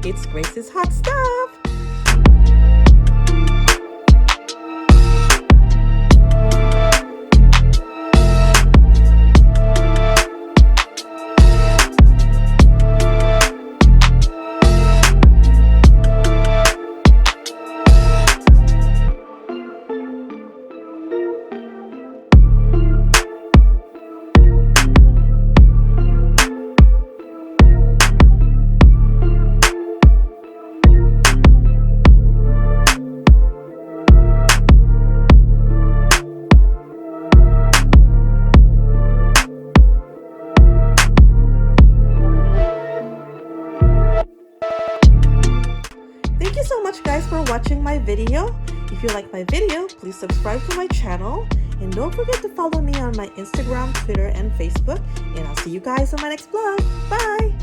It's Grace's Hot Stuff. Thank you so much guys for watching my video. If you like my video, please subscribe to my channel and don't forget to follow me on my Instagram, Twitter, and Facebook. And I'll see you guys on my next vlog. Bye!